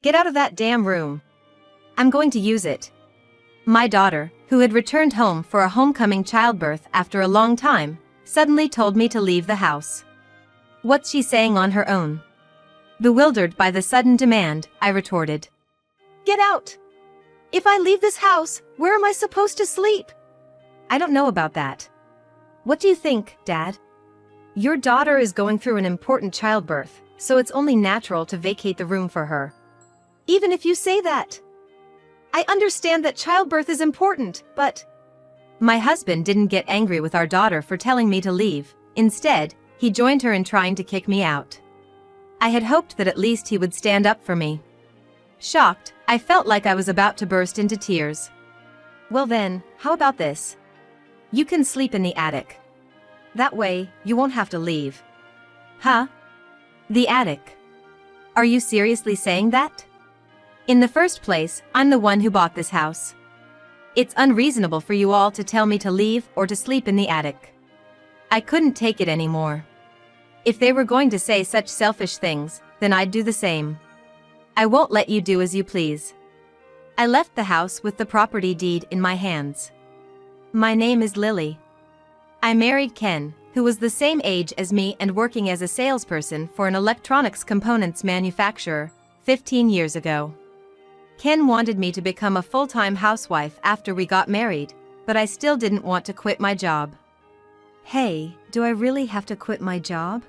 Get out of that damn room. I'm going to use it. My daughter, who had returned home for a homecoming childbirth after a long time, suddenly told me to leave the house. What's she saying on her own? Bewildered by the sudden demand, I retorted. Get out! If I leave this house, where am I supposed to sleep? I don't know about that. What do you think, Dad? Your daughter is going through an important childbirth, so it's only natural to vacate the room for her. Even if you say that. I understand that childbirth is important, but... My husband didn't get angry with our daughter for telling me to leave. Instead, he joined her in trying to kick me out. I had hoped that at least he would stand up for me. Shocked, I felt like I was about to burst into tears. Well then, how about this? You can sleep in the attic. That way, you won't have to leave. Huh? The attic. Are you seriously saying that? In the first place, I'm the one who bought this house. It's unreasonable for you all to tell me to leave or to sleep in the attic. I couldn't take it anymore. If they were going to say such selfish things, then I'd do the same. I won't let you do as you please. I left the house with the property deed in my hands. My name is Lily. I married Ken, who was the same age as me and working as a salesperson for an electronics components manufacturer 15 years ago. Ken wanted me to become a full-time housewife after we got married, but I still didn't want to quit my job. Hey, do I really have to quit my job?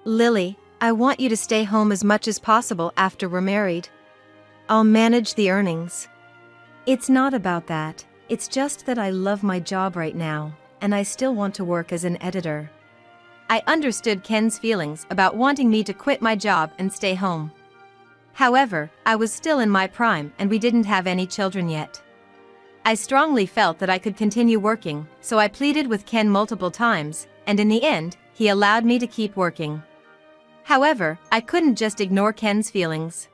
Lily, I want you to stay home as much as possible after we're married. I'll manage the earnings. It's not about that, it's just that I love my job right now, and I still want to work as an editor. I understood Ken's feelings about wanting me to quit my job and stay home. However, I was still in my prime and we didn't have any children yet. I strongly felt that I could continue working, so I pleaded with Ken multiple times, and in the end, he allowed me to keep working. However, I couldn't just ignore Ken's feelings.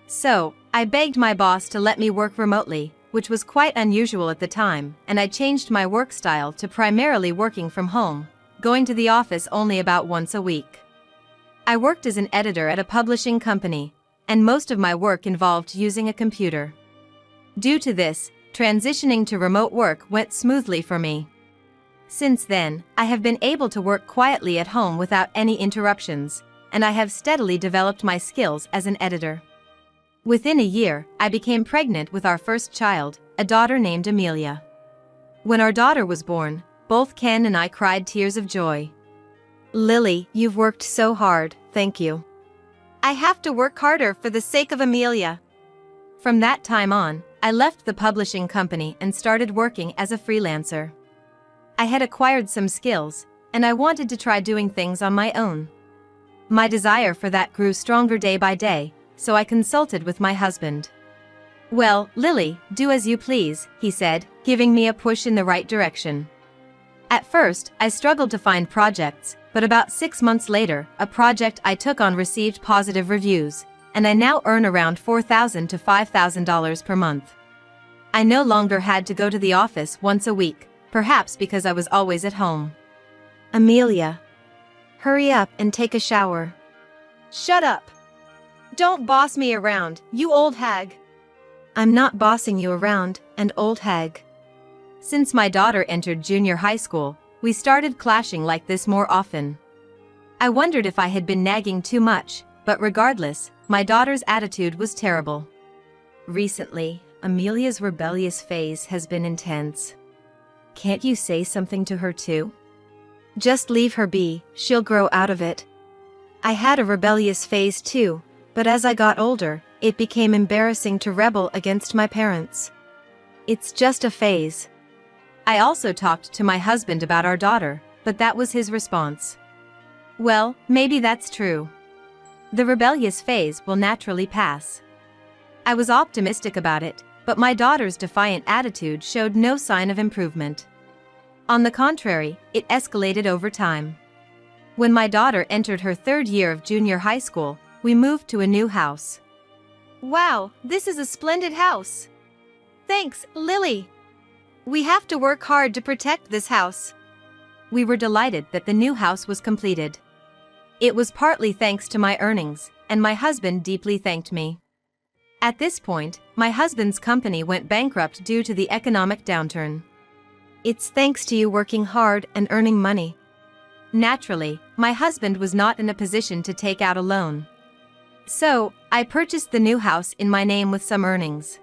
So, I begged my boss to let me work remotely, which was quite unusual at the time, and I changed my work style to primarily working from home, going to the office only about once a week. I worked as an editor at a publishing company, and most of my work involved using a computer. Due to this, transitioning to remote work went smoothly for me. Since then, I have been able to work quietly at home without any interruptions, and I have steadily developed my skills as an editor. Within a year, I became pregnant with our first child, a daughter named Amelia. When our daughter was born, both Ken and I cried tears of joy. Lily, you've worked so hard, thank you. I have to work harder for the sake of Amelia. From that time on, I left the publishing company and started working as a freelancer. I had acquired some skills, and I wanted to try doing things on my own. My desire for that grew stronger day by day, so I consulted with my husband. Well, Lily, do as you please, he said, giving me a push in the right direction. At first, I struggled to find projects, but about 6 months later, a project I took on received positive reviews, and I now earn around $4,000 to $5,000 per month. I no longer had to go to the office once a week, perhaps because I was always at home. Amelia, hurry up and take a shower. Shut up! Don't boss me around, you old hag. I'm not bossing you around, and old hag. Since my daughter entered junior high school, we started clashing like this more often. I wondered if I had been nagging too much, but regardless, my daughter's attitude was terrible. Recently, Amelia's rebellious phase has been intense. Can't you say something to her too? Just leave her be, she'll grow out of it. I had a rebellious phase too, but as I got older, it became embarrassing to rebel against my parents. It's just a phase. I also talked to my husband about our daughter, but that was his response. Well, maybe that's true. The rebellious phase will naturally pass. I was optimistic about it, but my daughter's defiant attitude showed no sign of improvement. On the contrary, it escalated over time. When my daughter entered her 3rd year of junior high school, we moved to a new house. Wow, this is a splendid house. Thanks, Lily. We have to work hard to protect this house. We were delighted that the new house was completed. It was partly thanks to my earnings, and my husband deeply thanked me. At this point, my husband's company went bankrupt due to the economic downturn. It's thanks to you working hard and earning money. Naturally, my husband was not in a position to take out a loan. So, I purchased the new house in my name with some earnings.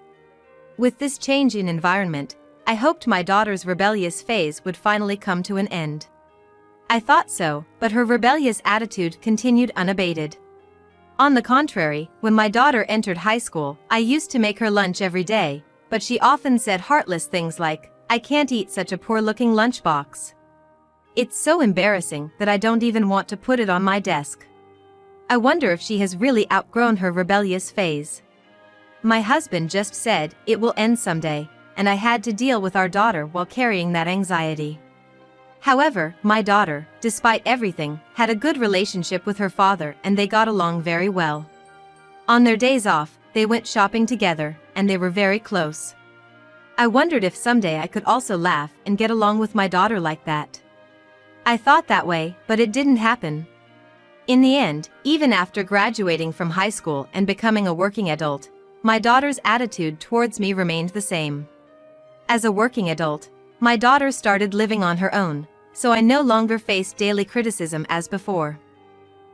With this change in environment, I hoped my daughter's rebellious phase would finally come to an end. I thought so, but her rebellious attitude continued unabated. On the contrary, when my daughter entered high school, I used to make her lunch every day, but she often said heartless things like, "I can't eat such a poor-looking lunchbox. It's so embarrassing that I don't even want to put it on my desk." I wonder if she has really outgrown her rebellious phase. My husband just said, "It will end someday," and I had to deal with our daughter while carrying that anxiety. However, my daughter, despite everything, had a good relationship with her father and they got along very well. On their days off, they went shopping together, and they were very close. I wondered if someday I could also laugh and get along with my daughter like that. I thought that way, but it didn't happen. In the end, even after graduating from high school and becoming a working adult, my daughter's attitude towards me remained the same. As a working adult, my daughter started living on her own, so I no longer faced daily criticism as before.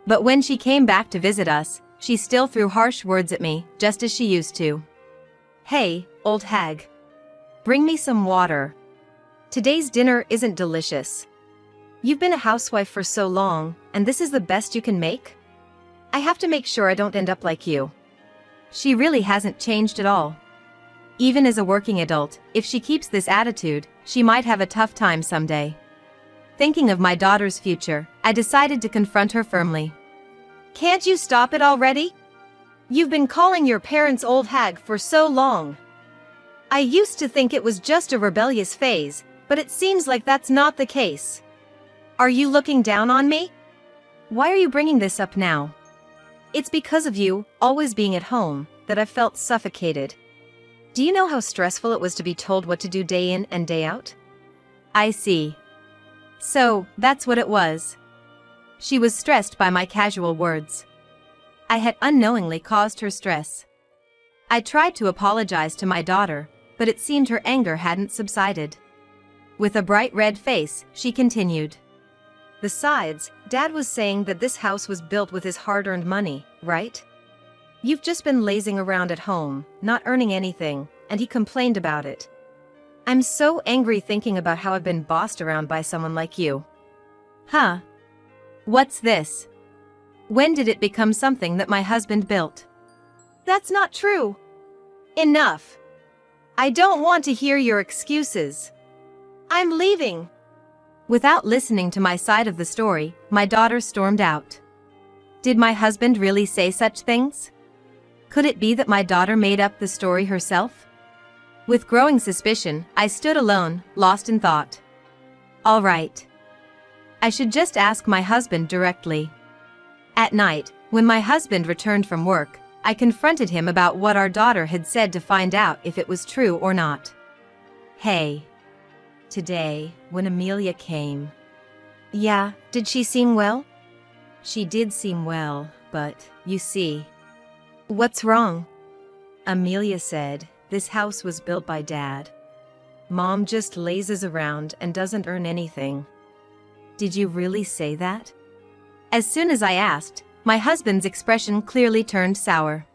But when she came back to visit us, she still threw harsh words at me, just as she used to. "Hey, old hag. Bring me some water. Today's dinner isn't delicious. You've been a housewife for so long, and this is the best you can make? I have to make sure I don't end up like you." She really hasn't changed at all. Even as a working adult, if she keeps this attitude, she might have a tough time someday. Thinking of my daughter's future, I decided to confront her firmly. "Can't you stop it already? You've been calling your parents old hag for so long. I used to think it was just a rebellious phase, but it seems like that's not the case. Are you looking down on me? Why are you bringing this up now? It's because of you, always being at home, that I felt suffocated. Do you know how stressful it was to be told what to do day in and day out?" I see. So, that's what it was. She was stressed by my casual words. I had unknowingly caused her stress. I tried to apologize to my daughter, but it seemed her anger hadn't subsided. With a bright red face, she continued. "Besides, Dad was saying that this house was built with his hard-earned money, right? You've just been lazing around at home, not earning anything, and he complained about it. I'm so angry thinking about how I've been bossed around by someone like you." Huh? What's this? When did it become something that my husband built? That's not true. Enough. I don't want to hear your excuses. I'm leaving. Without listening to my side of the story, my daughter stormed out. Did my husband really say such things? Could it be that my daughter made up the story herself? With growing suspicion, I stood alone, lost in thought. All right. I should just ask my husband directly. At night, when my husband returned from work, I confronted him about what our daughter had said to find out if it was true or not. "Hey. Today, when Amelia came." "Yeah, did she seem well?" "She did seem well, but, you see." "What's wrong?" "Amelia said, this house was built by Dad. Mom just lazes around and doesn't earn anything." "Did you really say that?" As soon as I asked, my husband's expression clearly turned sour.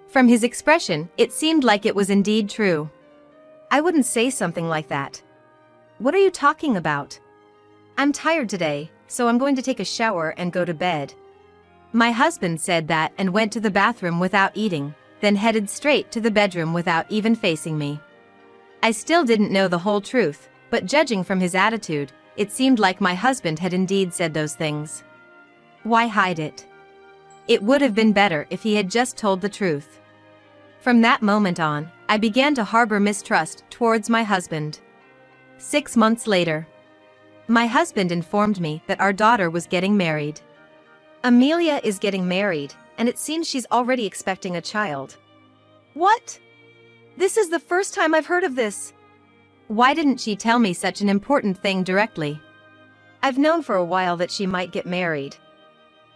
From his expression, it seemed like it was indeed true. "I wouldn't say something like that. What are you talking about? I'm tired today, so I'm going to take a shower and go to bed." My husband said that and went to the bathroom without eating, then headed straight to the bedroom without even facing me. I still didn't know the whole truth, but judging from his attitude, it seemed like my husband had indeed said those things. Why hide it? It would have been better if he had just told the truth. From that moment on, I began to harbor mistrust towards my husband. 6 months later, my husband informed me that our daughter was getting married. "Amelia is getting married, and it seems she's already expecting a child." "What? This is the first time I've heard of this." "Why didn't she tell me such an important thing directly? I've known for a while that she might get married.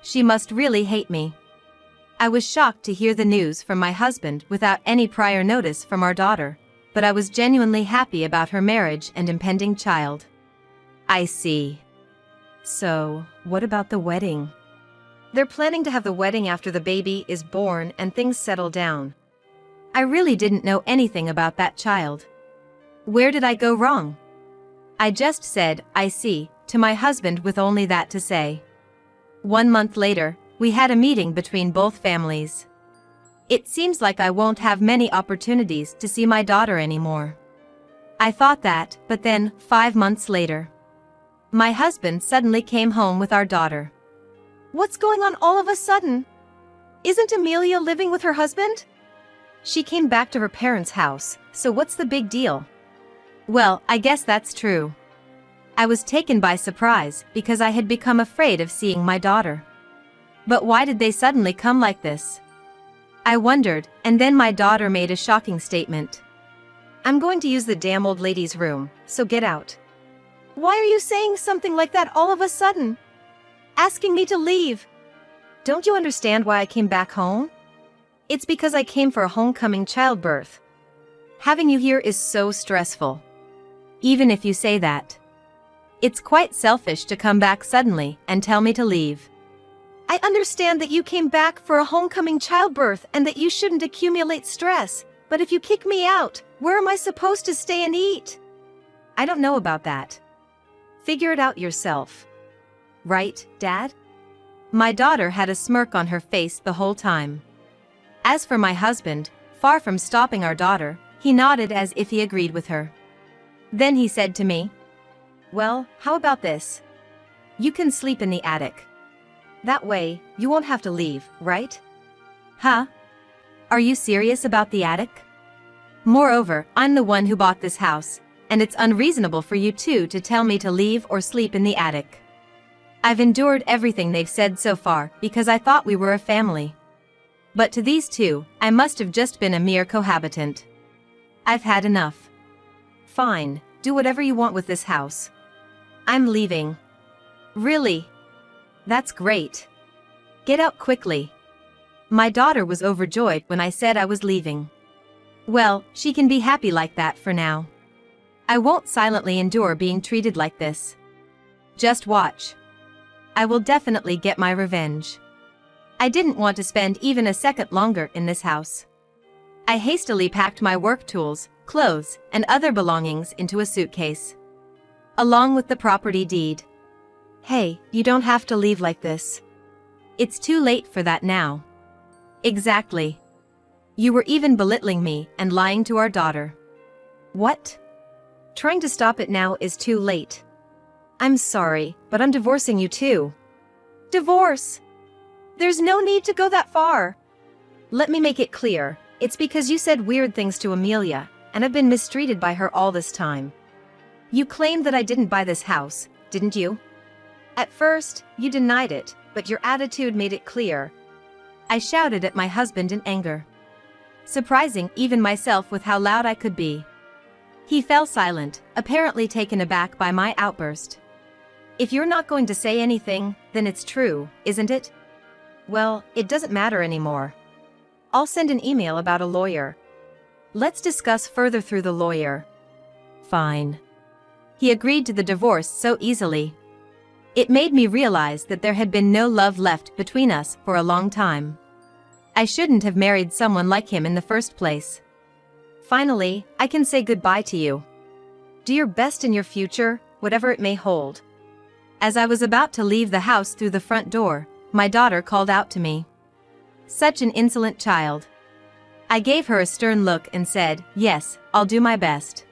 She must really hate me." I was shocked to hear the news from my husband without any prior notice from our daughter, but I was genuinely happy about her marriage and impending child. I see. So, what about the wedding? They're planning to have the wedding after the baby is born and things settle down. I really didn't know anything about that child. Where did I go wrong? I just said, I see, to my husband with only that to say. 1 month later, we had a meeting between both families. It seems like I won't have many opportunities to see my daughter anymore. I thought that, but then, 5 months later, my husband suddenly came home with our daughter. What's going on all of a sudden? Isn't Amelia living with her husband? She came back to her parents' house, so what's the big deal? Well, I guess that's true. I was taken by surprise because I had become afraid of seeing my daughter. But why did they suddenly come like this? I wondered, and then my daughter made a shocking statement. I'm going to use the damn old lady's room, so get out. Why are you saying something like that all of a sudden? Asking me to leave. Don't you understand why I came back home? It's because I came for a homecoming childbirth. Having you here is so stressful. Even if you say that. It's quite selfish to come back suddenly and tell me to leave. I understand that you came back for a homecoming childbirth and that you shouldn't accumulate stress, but if you kick me out, where am I supposed to stay and eat? I don't know about that. Figure it out yourself. Right, Dad? My daughter had a smirk on her face the whole time. As for my husband, far from stopping our daughter, he nodded as if he agreed with her. Then he said to me, well, how about this? You can sleep in the attic. That way, you won't have to leave, right? Huh? Are you serious about the attic? Moreover, I'm the one who bought this house, and it's unreasonable for you two to tell me to leave or sleep in the attic. I've endured everything they've said so far because I thought we were a family. But to these two, I must have just been a mere cohabitant. I've had enough. Fine, do whatever you want with this house. I'm leaving. Really? That's great. Get out quickly. My daughter was overjoyed when I said I was leaving. Well, she can be happy like that for now. I won't silently endure being treated like this. Just watch. I will definitely get my revenge. I didn't want to spend even a second longer in this house. I hastily packed my work tools, clothes, and other belongings into a suitcase, along with the property deed. Hey, you don't have to leave like this. It's too late for that now. Exactly. You were even belittling me and lying to our daughter. What? Trying to stop it now is too late. I'm sorry, but I'm divorcing you too. Divorce? There's no need to go that far. Let me make it clear, it's because you said weird things to Amelia, and I've been mistreated by her all this time. You claimed that I didn't buy this house, didn't you? At first, you denied it, but your attitude made it clear. I shouted at my husband in anger, surprising even myself with how loud I could be. He fell silent, apparently taken aback by my outburst. If you're not going to say anything, then it's true, isn't it? Well, it doesn't matter anymore. I'll send an email about a lawyer. Let's discuss further through the lawyer. Fine. He agreed to the divorce so easily. It made me realize that there had been no love left between us for a long time. I shouldn't have married someone like him in the first place. Finally, I can say goodbye to you. Do your best in your future, whatever it may hold. As I was about to leave the house through the front door, my daughter called out to me. Such an insolent child. I gave her a stern look and said, yes, I'll do my best.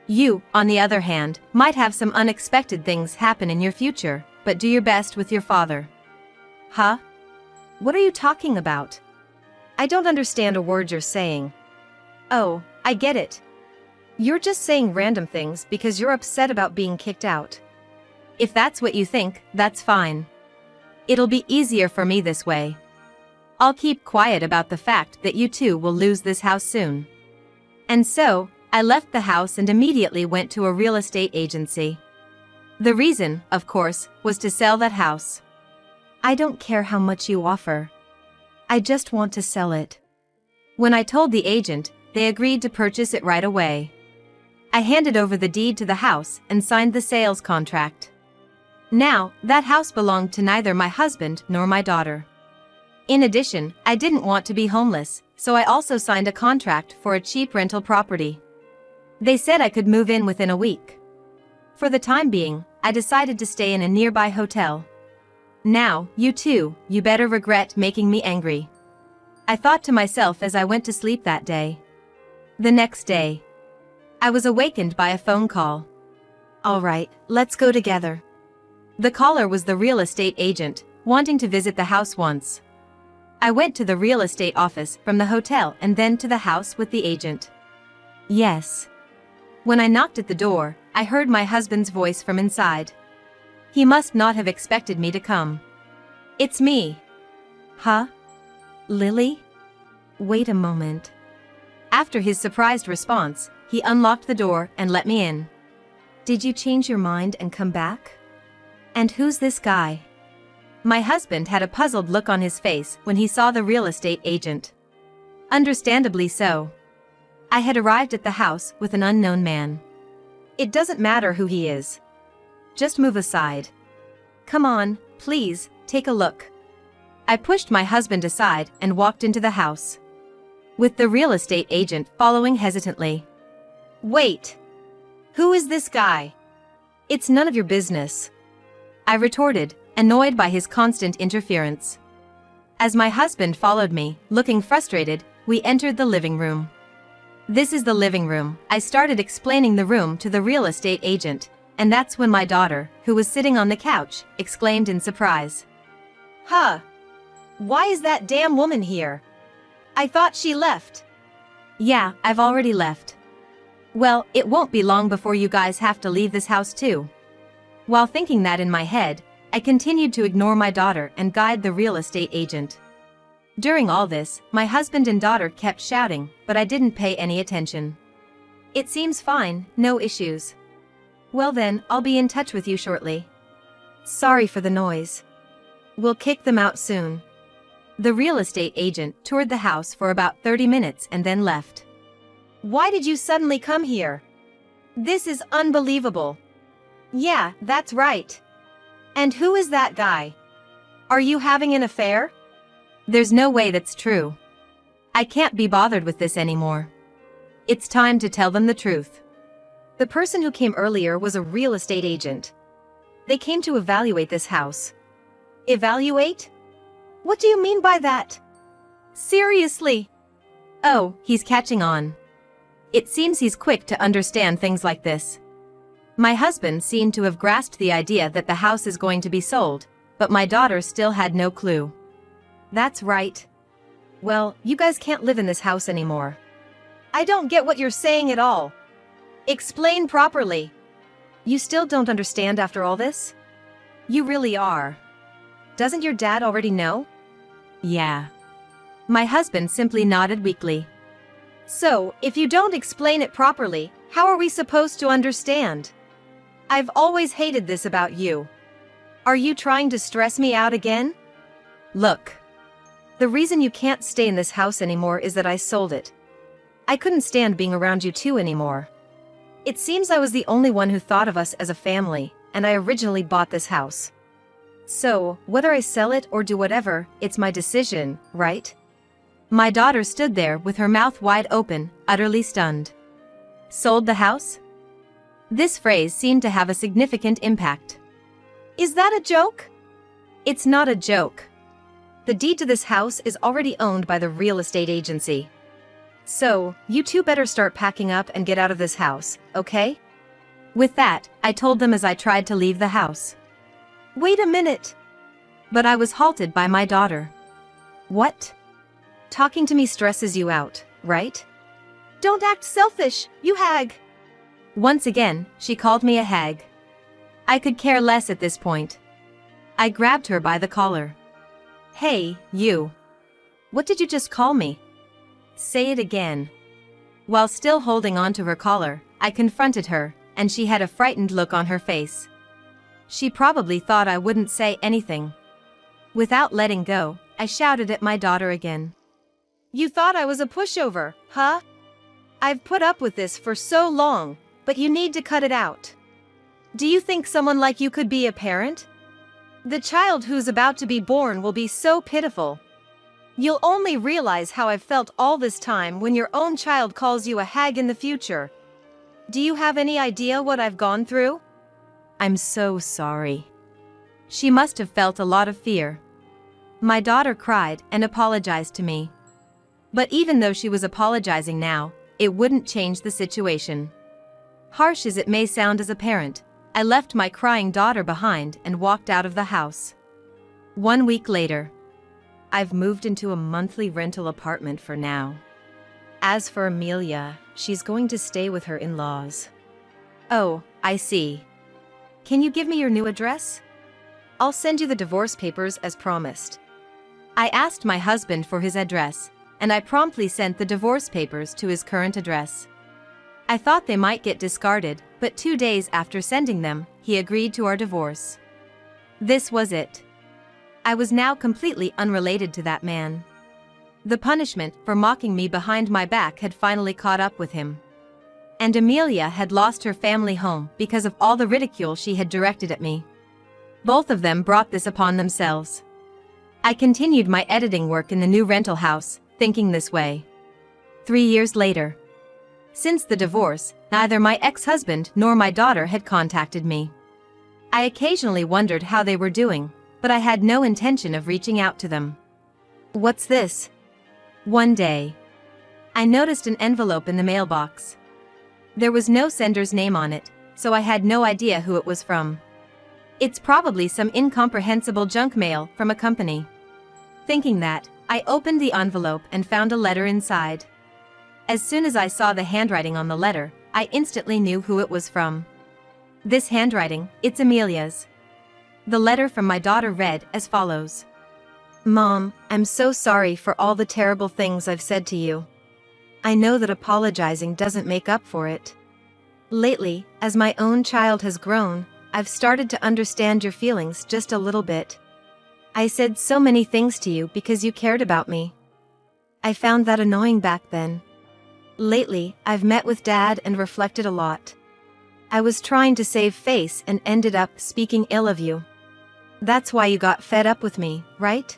You, on the other hand, might have some unexpected things happen in your future, but do your best with your father. Huh? What are you talking about? I don't understand a word you're saying. Oh, I get it. You're just saying random things because you're upset about being kicked out. If that's what you think, that's fine. It'll be easier for me this way. I'll keep quiet about the fact that you two will lose this house soon. And so, I left the house and immediately went to a real estate agency. The reason, of course, was to sell that house. I don't care how much you offer. I just want to sell it. When I told the agent, they agreed to purchase it right away. I handed over the deed to the house and signed the sales contract. Now, that house belonged to neither my husband nor my daughter. In addition, I didn't want to be homeless, so I also signed a contract for a cheap rental property. They said I could move in within a week. For the time being, I decided to stay in a nearby hotel. Now, you better regret making me angry. I thought to myself as I went to sleep that day. The next day, I was awakened by a phone call. All right, let's go together. The caller was the real estate agent, wanting to visit the house once. I went to the real estate office from the hotel and then to the house with the agent. Yes. When I knocked at the door, I heard my husband's voice from inside. He must not have expected me to come. It's me. Huh? Lily? Wait a moment. After his surprised response, he unlocked the door and let me in. Did you change your mind and come back? And who's this guy? My husband had a puzzled look on his face when he saw the real estate agent. Understandably so. I had arrived at the house with an unknown man. It doesn't matter who he is. Just move aside. Come on, please, take a look. I pushed my husband aside and walked into the house, with the real estate agent following hesitantly. Wait. Who is this guy? It's none of your business, I retorted, annoyed by his constant interference. As my husband followed me, looking frustrated, we entered the living room. This is the living room. I started explaining the room to the real estate agent, and that's when my daughter, who was sitting on the couch, exclaimed in surprise. Huh? Why is that damn woman here? I thought she left. Yeah, I've already left. Well, it won't be long before you guys have to leave this house too. While thinking that in my head, I continued to ignore my daughter and guide the real estate agent. During all this, my husband and daughter kept shouting, but I didn't pay any attention. It seems fine, no issues. Well then, I'll be in touch with you shortly. Sorry for the noise. We'll kick them out soon. The real estate agent toured the house for about 30 minutes and then left. Why did you suddenly come here? This is unbelievable. Yeah, that's right. And who is that guy? Are you having an affair? There's no way that's true. I can't be bothered with this anymore. It's time to tell them the truth. The person who came earlier was a real estate agent. They came to evaluate this house. Evaluate? What do you mean by that? Seriously? Oh, he's catching on. It seems he's quick to understand things like this. My husband seemed to have grasped the idea that the house is going to be sold, but my daughter still had no clue. That's right. Well, you guys can't live in this house anymore. I don't get what you're saying at all. Explain properly. You still don't understand after all this? You really are. Doesn't your dad already know? Yeah. My husband simply nodded weakly. So, if you don't explain it properly, how are we supposed to understand? I've always hated this about you. Are you trying to stress me out again? Look. The reason you can't stay in this house anymore is that I sold it. I couldn't stand being around you two anymore. It seems I was the only one who thought of us as a family, and I originally bought this house. So, whether I sell it or do whatever, it's my decision, right? My daughter stood there with her mouth wide open, utterly stunned. Sold the house? This phrase seemed to have a significant impact. Is that a joke? It's not a joke. The deed to this house is already owned by the real estate agency. So, you two better start packing up and get out of this house, okay? With that, I told them as I tried to leave the house. Wait a minute! But I was halted by my daughter. What? Talking to me stresses you out, right? Don't act selfish, you hag! Once again, she called me a hag. I could care less at this point. I grabbed her by the collar. Hey, you. What did you just call me? Say it again. While still holding on to her collar, I confronted her, and she had a frightened look on her face. She probably thought I wouldn't say anything. Without letting go, I shouted at my daughter again. You thought I was a pushover, huh? I've put up with this for so long, but you need to cut it out. Do you think someone like you could be a parent? The child who's about to be born will be so pitiful. You'll only realize how I've felt all this time when your own child calls you a hag in the future. Do you have any idea what I've gone through? I'm so sorry. She must have felt a lot of fear. My daughter cried and apologized to me. But even though she was apologizing now, it wouldn't change the situation. Harsh as it may sound as a parent, I left my crying daughter behind and walked out of the house. 1 week later. I've moved into a monthly rental apartment for now. As for Amelia, she's going to stay with her in-laws. Oh, I see. Can you give me your new address? I'll send you the divorce papers as promised. I asked my husband for his address, and I promptly sent the divorce papers to his current address. I thought they might get discarded, but 2 days after sending them, he agreed to our divorce. This was it. I was now completely unrelated to that man. The punishment for mocking me behind my back had finally caught up with him. And Amelia had lost her family home because of all the ridicule she had directed at me. Both of them brought this upon themselves. I continued my editing work in the new rental house, thinking this way. 3 years later. Since the divorce, neither my ex-husband nor my daughter had contacted me. I occasionally wondered how they were doing, but I had no intention of reaching out to them. What's this? One day, I noticed an envelope in the mailbox. There was no sender's name on it, so I had no idea who it was from. It's probably some incomprehensible junk mail from a company. Thinking that, I opened the envelope and found a letter inside. As soon as I saw the handwriting on the letter, I instantly knew who it was from. This handwriting, it's Amelia's. The letter from my daughter read as follows. Mom, I'm so sorry for all the terrible things I've said to you. I know that apologizing doesn't make up for it. Lately, as my own child has grown, I've started to understand your feelings just a little bit. I said so many things to you because you cared about me. I found that annoying back then. Lately, I've met with Dad and reflected a lot. I was trying to save face and ended up speaking ill of you. That's why you got fed up with me, right?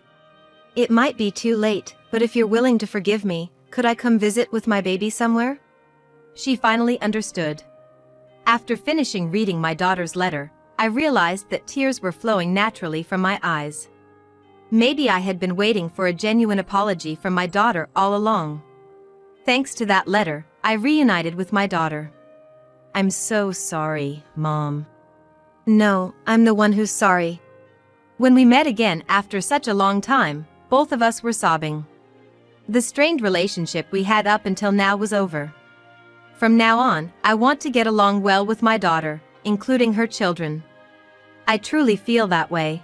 It might be too late, but if you're willing to forgive me, could I come visit with my baby somewhere? She finally understood. After finishing reading my daughter's letter, I realized that tears were flowing naturally from my eyes. Maybe I had been waiting for a genuine apology from my daughter all along. Thanks to that letter, I reunited with my daughter. I'm so sorry, Mom. No, I'm the one who's sorry. When we met again after such a long time, both of us were sobbing. The strained relationship we had up until now was over. From now on, I want to get along well with my daughter, including her children. I truly feel that way.